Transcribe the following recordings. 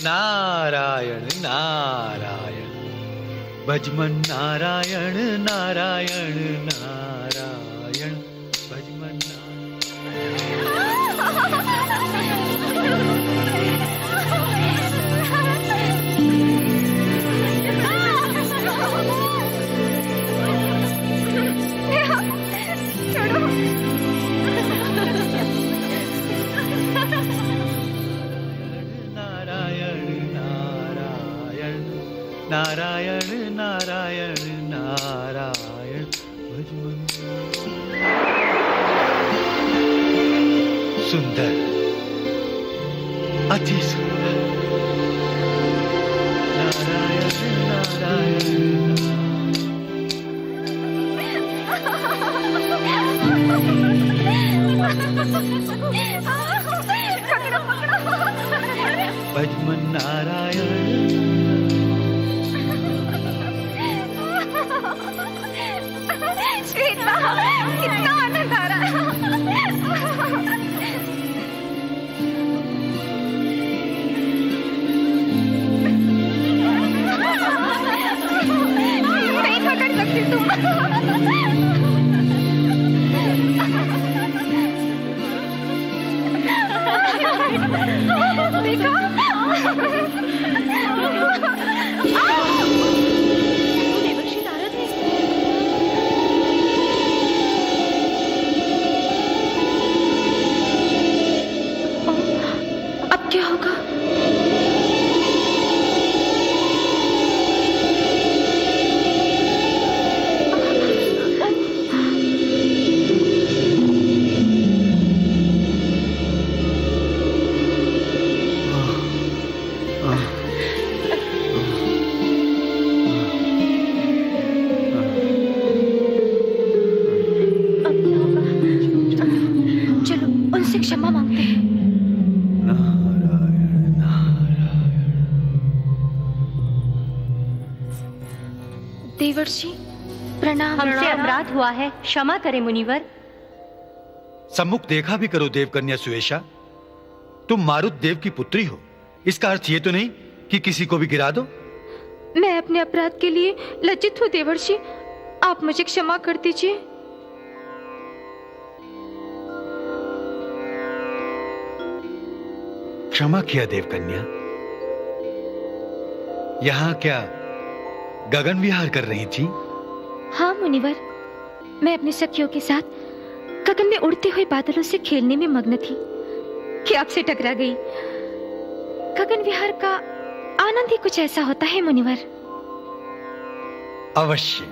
नारायण नारायण भजमन नारायण नारायण नारायण भजमन नारायण नारायण नारायण भजमन सुंदर अति सुंदर नारायण नारायण भजमन नारायण श्वेता, कितना आनंद आ रहा है। नहीं पकड़ सकती तुम। देखा? देवर्षि नारद है। अब क्या होगा? चलो उनसे क्षमा मांगते हैं। देवर्षि प्रणाम। हमसे अपराध हुआ है, क्षमा करें मुनिवर। सम्मुख देखा भी करो देवकन्या सुवेशा, तुम मारुत देव की पुत्री हो। इसका अर्थ ये तो नहीं कि किसी को भी गिरा दो। मैं अपने अपराध के लिए लज्जित हूँ देवर्षि, आप मुझे क्षमा कर दीजिए। क्षमा किया देवकन्या। यहाँ क्या गगन विहार कर रही थी? हाँ मुनिवर, मैं अपनी सखियों के साथ गगन में उड़ते हुए बादलों से खेलने में मग्न थी कि आपसे टकरा गई। गगन विहार का आनंद ही कुछ ऐसा होता है मुनिवर। अवश्य,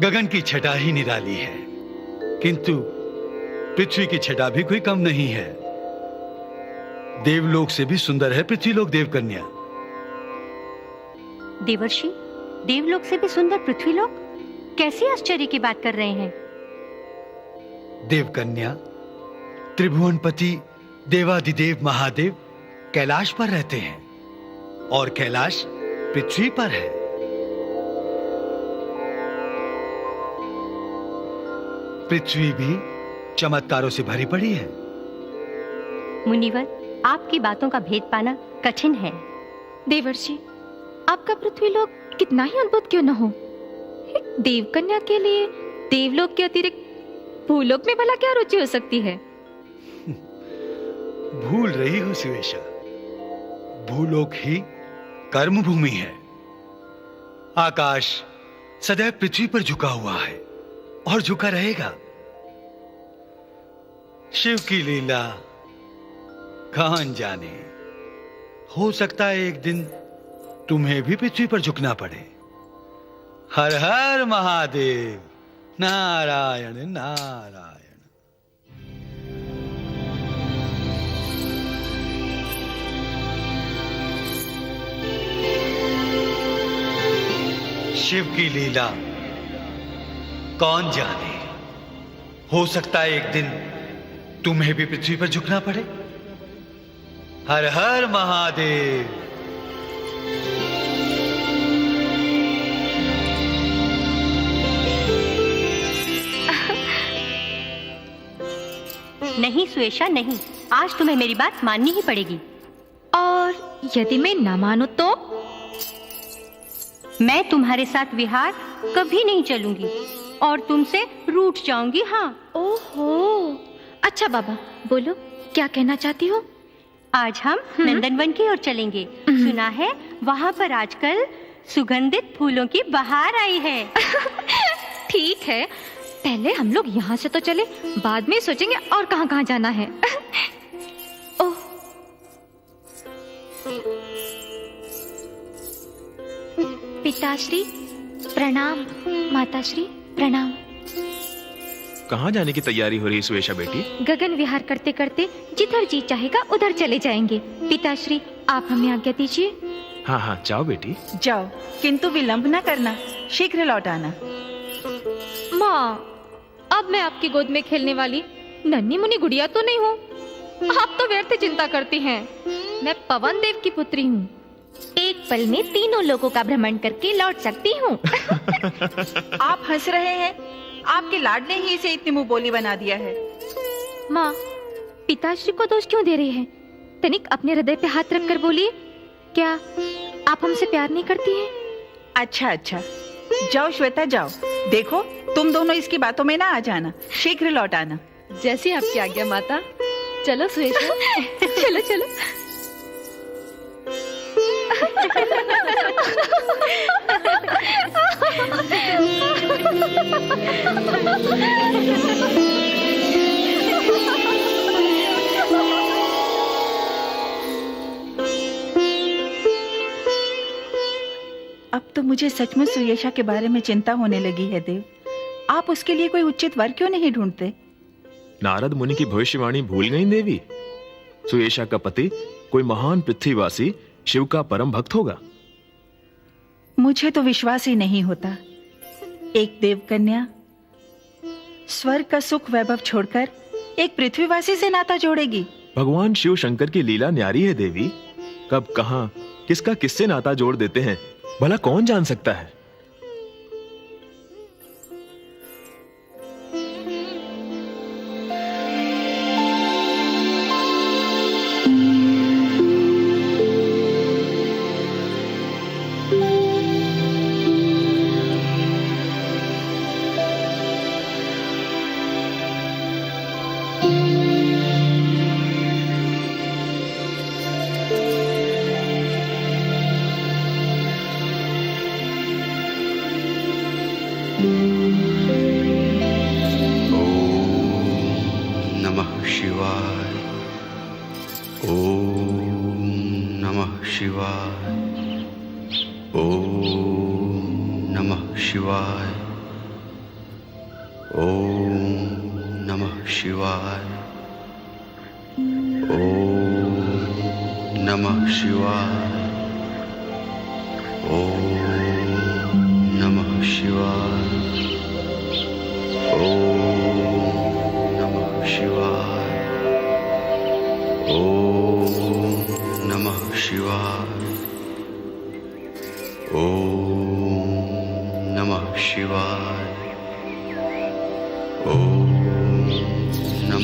गगन की छटा ही निराली है, किंतु पृथ्वी की छटा भी कोई कम नहीं है। देवलोक से भी सुंदर है पृथ्वीलोक देवकन्या। देवर्षि, देवलोक से भी सुंदर पृथ्वीलोक? कैसी आश्चर्य की बात कर रहे हैं? देवकन्या, त्रिभुवनपति देवादिदेव महादेव कैलाश पर रहते हैं और कैलाश पृथ्वी पर है। पृथ्वी भी चमत्कारों से भरी पड़ी है। मुनिवर, आपकी बातों का भेद पाना कठिन है। देवर्षि, आपका पृथ्वीलोक कितना ही अद्भुत क्यों न हो, एक देवकन्या के लिए देवलोक के अतिरिक्त भूलोक में भला क्या रुचि हो सकती है? भूल रही हो सुवेशा, भूलोक ही कर्म भूमि है। आकाश सदैव पृथ्वी पर झुका हुआ है और झुका रहेगा। शिव की लीला कौन जाने, हो सकता है एक दिन तुम्हें भी पृथ्वी पर झुकना पड़े। हर हर महादेव, नारायण नारायण। शिव की लीला कौन जाने, हो सकता है एक दिन तुम्हें भी पृथ्वी पर झुकना पड़े। हर हर महादेव। नहीं सुयेशा नहीं, आज तुम्हें मेरी बात माननी ही पड़ेगी। और यदि मैं ना मानूं तो? मैं तुम्हारे साथ विहार कभी नहीं चलूंगी और तुमसे रूठ जाऊंगी। हाँ। ओहो, अच्छा बाबा, बोलो क्या कहना चाहती हो? आज हम नंदनवन की ओर चलेंगे। सुना है वहाँ पर आजकल सुगंधित फूलों की बहार आई है। ठीक है, पहले हम लोग यहाँ से तो चले, बाद में सोचेंगे और कहाँ कहाँ जाना है। ओह, पिताश्री प्रणाम, माताश्री प्रणाम। कहाँ जाने की तैयारी हो रही सुयेशा बेटी? गगन विहार करते करते जिधर जी चाहेगा उधर चले जाएंगे। पिताश्री आप हमें आज्ञा दीजिए। हाँ हाँ जाओ बेटी। जाओ, किंतु विलंब न करना, शीघ्र लौट आना। माँ, अब मैं आपकी गोद में खेलने वाली नन्ही मुन्नी गुड़िया तो नहीं हूँ। आप तो व्यर्थ चिंता करती हैं। मैं पवन देव की पुत्री हूँ। एक पल में तीनों लोगों का भ्रमण करके लौट सकती हूँ। आप हंस रहे हैं? आपके लाड ने ही इसे इतनी मुंह बोली बना दिया है। माँ, पिताश्री को दोष क्यों दे रही है? तनिक अपने हृदय पे हाथ रख कर बोलिए, क्या आप हमसे प्यार नहीं करती हैं? अच्छा अच्छा, जाओ श्वेता जाओ। देखो तुम दोनों इसकी बातों में ना आ जाना, शीघ्र लौट आना। जैसी आपकी आज्ञा माता। चलो सुयेशा, चलो चलो। अब तो मुझे सचमुच सुयेशा के बारे में चिंता होने लगी है देव। आप उसके लिए कोई उचित वर क्यों नहीं ढूंढते? नारद मुनि की भविष्यवाणी भूल गई देवी? सुयेशा का पति कोई महान पृथ्वीवासी शिव का परम भक्त होगा। मुझे तो विश्वास ही नहीं होता। एक देव कन्या स्वर्ग का सुख वैभव छोड़कर एक पृथ्वीवासी से नाता जोड़ेगी। भगवान शिव शंकर की लीला न्यारी है देवी। कब कहां किसका किससे नाता जोड़ देते हैं, भला कौन जान सकता है।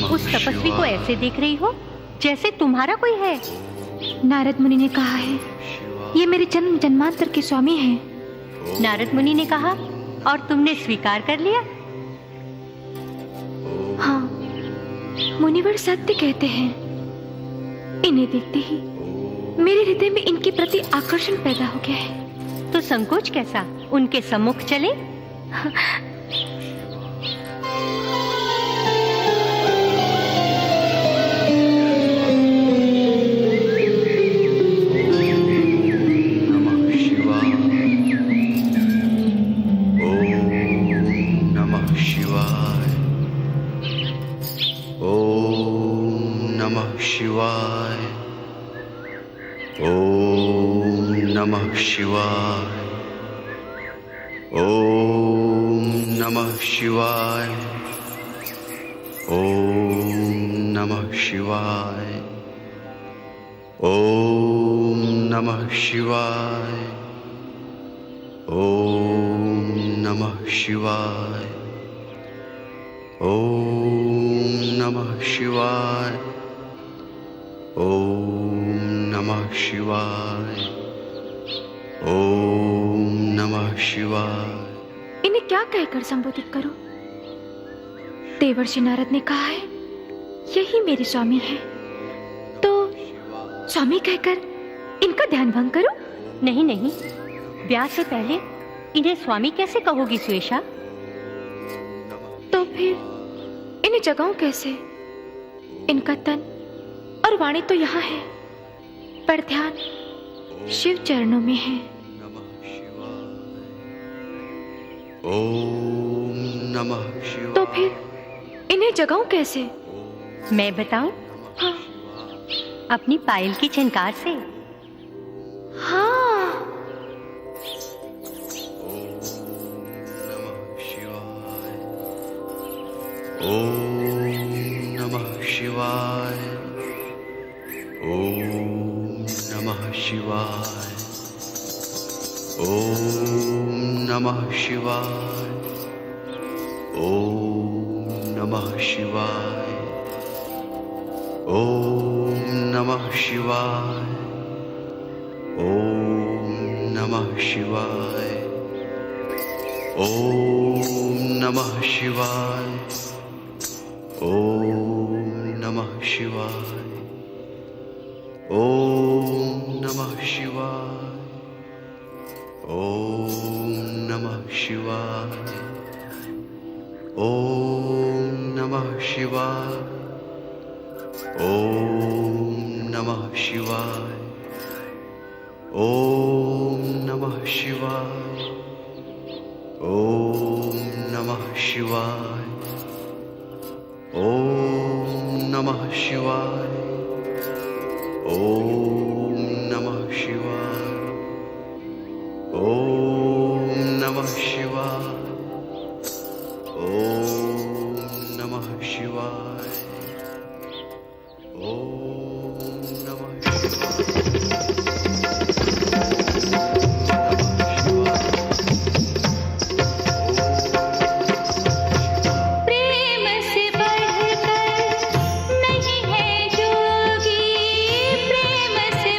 उस तपस्वी को ऐसे देख रही हो जैसे तुम्हारा कोई है। नारद मुनि ने कहा है ये मेरे जन्म जन्मांतर के स्वामी हैं। नारद मुनि ने कहा और तुमने स्वीकार कर लिया? हाँ, मुनिवर सत्य कहते हैं। इन्हें देखते ही मेरे हृदय में इनके प्रति आकर्षण पैदा हो गया है। तो संकोच कैसा, उनके सम्मुख चले? नमः शिवाय। ओम नमः शिवाय। ओम नमः शिवाय। ओम नमः शिवाय। ओम नमः शिवाय। ओम नमः शिवाय। इन्हें क्या कहकर संबोधित करूं? देवर्षि नारद ने कहा है यही मेरे स्वामी है, तो स्वामी कहकर इनका ध्यान भंग करूं? नहीं नहीं, ब्याह से पहले इन्हें स्वामी कैसे कहोगी सुयेशा? तो फिर इन्हें जगाऊं कैसे? इनका तन और वाणी तो यहाँ है, पर ध्यान शिव चरणों में है। ओम नमः शिवाय। तो फिर इन्हें जगाऊं कैसे? मैं बताऊं? हाँ। अपनी पायल की झनकार से। हाँ। ओम नमः शिवाय। ओम नमः शिवाय। ओम नमः शिवाय। ओम नमः शिवाय। ओम नमः शिवाय। ओम नमः शिवाय। ओम नमः शिवाय। ओम नमः शिवाय। ओम नमः शिवाय। ओम नमः शिवाय। ओम नमः शिवाय। ओम नमः शिवाय। ओम नमः शिवाय। ओम नमः शिवाय। ओम नमः शिवाय। ओम नमः शिवाय। ओम नमः शिवाय। ओम नमः शिवाय। ओम नमः प्रेम से बढ़कर नहीं है जोगी, प्रेम से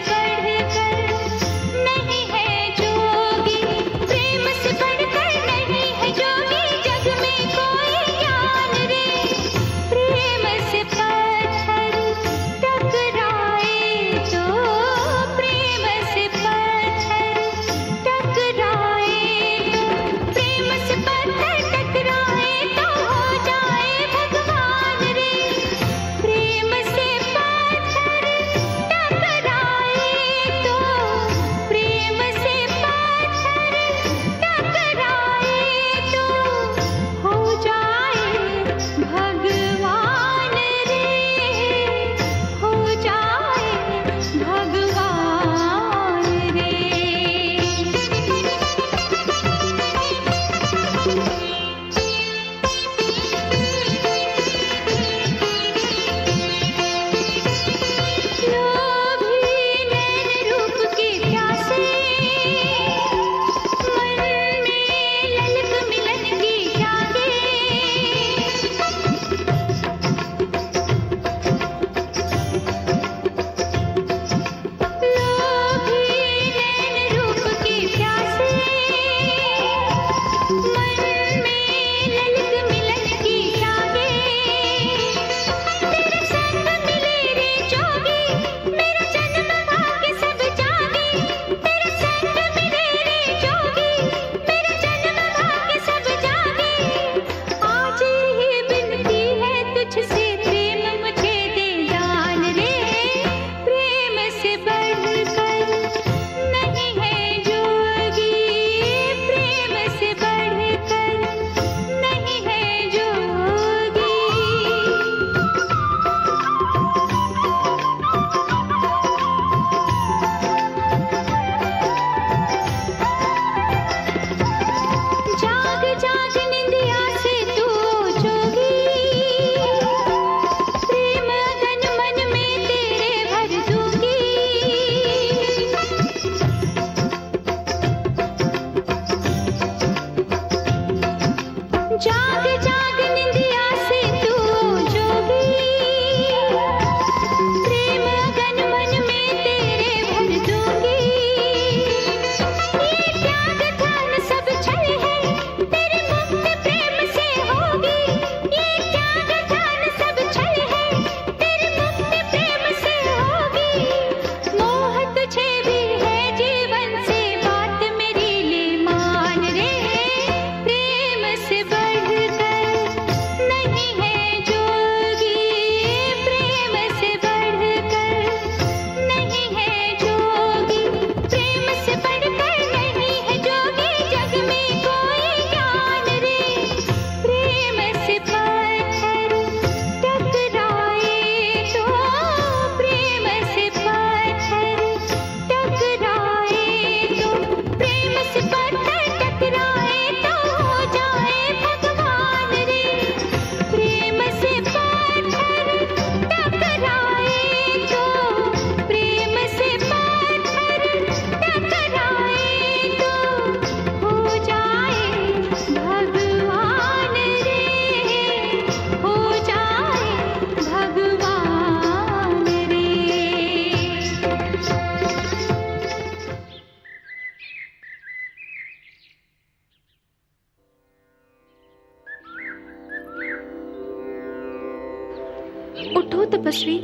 तपस्वी,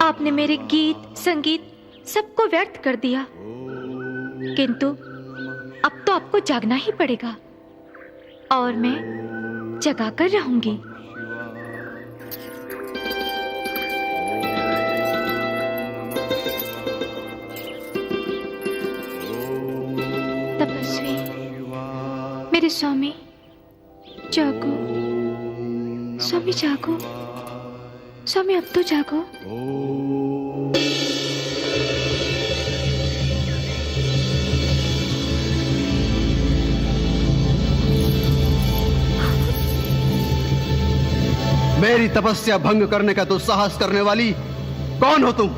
आपने मेरे गीत संगीत सबको व्यर्थ कर दिया, किंतु अब तो आपको जागना ही पड़ेगा और मैं जगा कर रहूंगी। तपस्वी, मेरे स्वामी जागो, स्वामी जागो, स्वामी अब तो जागो। मेरी तपस्या भंग करने का दुस्साहस करने वाली कौन हो तुम?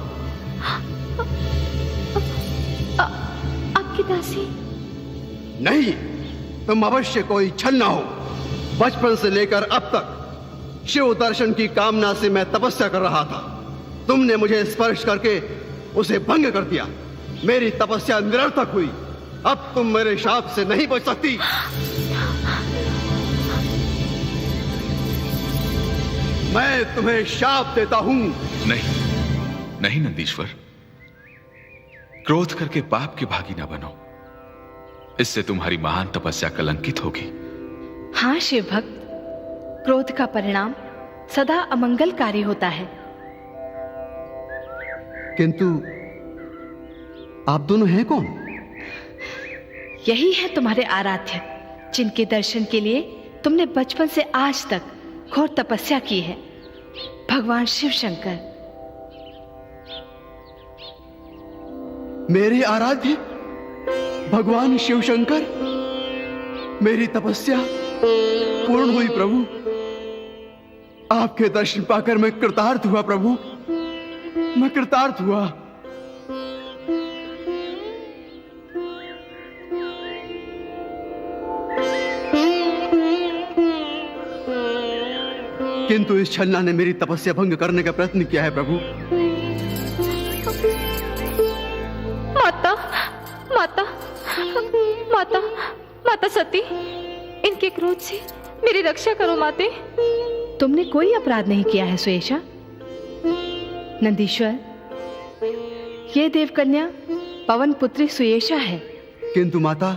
आपकी दासी। नहीं, तुम अवश्य कोई छलना हो। बचपन से लेकर अब तक शिव दर्शन की कामना से मैं तपस्या कर रहा था। तुमने मुझे स्पर्श करके उसे भंग कर दिया। मेरी तपस्या निरर्थक हुई। अब तुम मेरे शाप से नहीं बच सकती। मैं तुम्हें शाप देता हूं। नहीं नहीं नंदीश्वर, क्रोध करके पाप के भागी न बनो। इससे तुम्हारी महान तपस्या कलंकित होगी। हाँ शिव भक्त, क्रोध का परिणाम सदा अमंगलकारी होता है। किंतु आप दोनों हैं कौन? यही है तुम्हारे आराध्य, जिनके दर्शन के लिए तुमने बचपन से आज तक घोर तपस्या की है, भगवान शिव शंकर। मेरे आराध्य भगवान शिव शंकर? मेरी तपस्या पूर्ण हुई प्रभु। आपके दर्शन पाकर मैं कृतार्थ हुआ प्रभु, मैं कृतार्थ हुआ। किंतु इस छलना ने मेरी तपस्या भंग करने का प्रयत्न किया है प्रभु। माता, माता, माता, माता सती, इनके क्रोध से मेरी रक्षा करो माते। तुमने कोई अपराध नहीं किया है सुयेशा। नंदीश्वर, ये देवकन्या पवन पुत्री सुयेशा है। किंतु माता,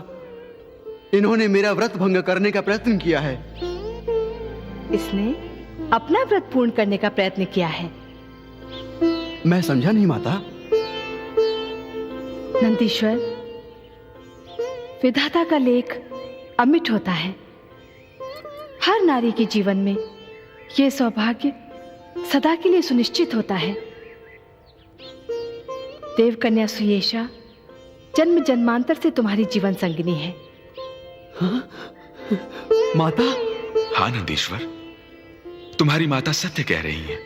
इन्होंने मेरा व्रत भंग करने का प्रयत्न किया है। इसने अपना व्रत पूर्ण करने का प्रयत्न किया है। मैं समझा नहीं माता। नंदीश्वर, विधाता का लेख अमिट होता है। हर नारी के जीवन में यह सौभाग्य सदा के लिए सुनिश्चित होता है। देवकन्या सुयेशा जन्म जन्मांतर से तुम्हारी जीवन संगिनी है। हाँ? माता? हाँ नंदीश्वर, तुम्हारी माता सत्य कह रही हैं।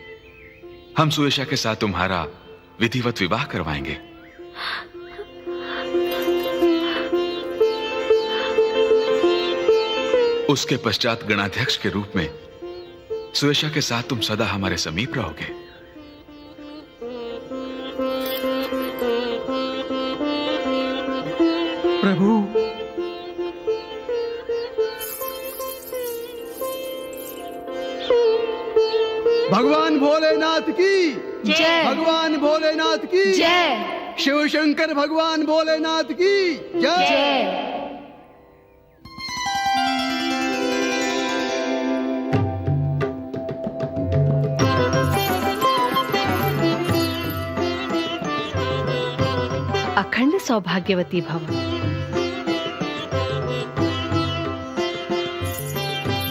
हम सुयेशा के साथ तुम्हारा विधिवत विवाह करवाएंगे। उसके पश्चात गणाध्यक्ष के रूप में सुयेशा के साथ तुम सदा हमारे समीप रहोगे। प्रभु, भगवान भोलेनाथ की जय। भगवान भोलेनाथ की जय। शिव शंकर भगवान भोलेनाथ की जय। जय। अखंड सौभाग्यवती भव।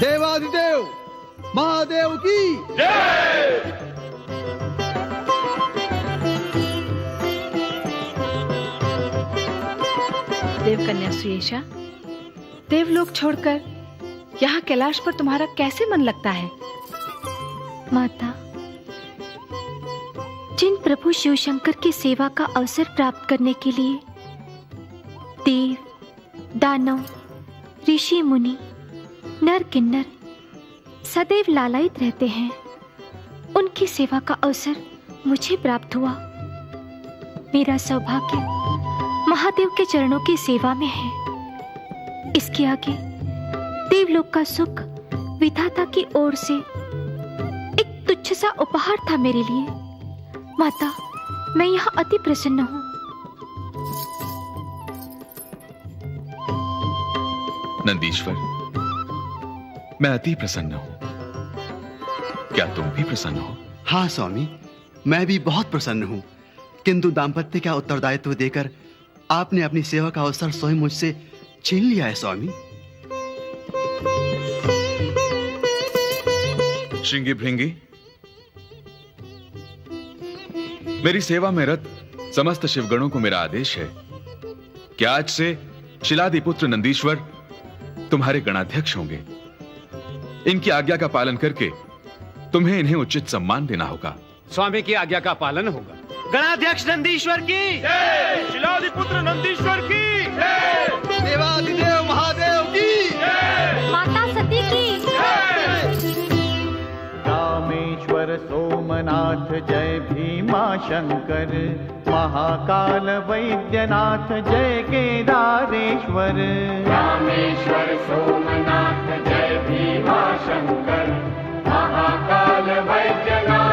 देवादिदेव महादेव की देवकन्या सुयेशा, देवलोक छोड़कर यहाँ कैलाश पर तुम्हारा कैसे मन लगता है? माता, जिन प्रभु शिव शंकर की सेवा का अवसर प्राप्त करने के लिए देव, दानव, ऋषि मुनि, नर किन्नर सदैव लालायित रहते हैं, उनकी सेवा का अवसर मुझे प्राप्त हुआ। मेरा सौभाग्य महादेव के चरणों की सेवा में है। इसके आगे देवलोक का सुख विधाता की ओर से एक तुच्छ सा उपहार था मेरे लिए। माता, मैं यहाँ अति प्रसन्न हूँ। नंदीश्वर, मैं अति प्रसन्न हूं। क्या तुम भी प्रसन्न हो? हाँ स्वामी, मैं भी बहुत प्रसन्न हूँ, किंतु दाम्पत्य का उत्तरदायित्व देकर आपने अपनी सेवा का अवसर स्वयं मुझसे छीन लिया है स्वामी। श्रृंगी भृंगी, मेरी सेवा में रत समस्त शिवगणों को मेरा आदेश है कि आज से शिलादिपुत्र नंदीश्वर तुम्हारे गणाध्यक्ष होंगे। इनकी आज्ञा का पालन करके तुम्हें इन्हें उचित सम्मान देना होगा। स्वामी की आज्ञा का पालन होगा। गणाध्यक्ष नंदीश्वर की जय, शिलादिपुत्र नंदीश्वर की जय, देवाधिदेव महादेव की जय, माता सती की रामेश्वर सोमनाथ जय भीमा शंकर, महाकाल वैद्यनाथ जय केदारेश्वर। रामेश्वर सोमनाथ जय भीमा शंकर, महाकाल वैद्यनाथ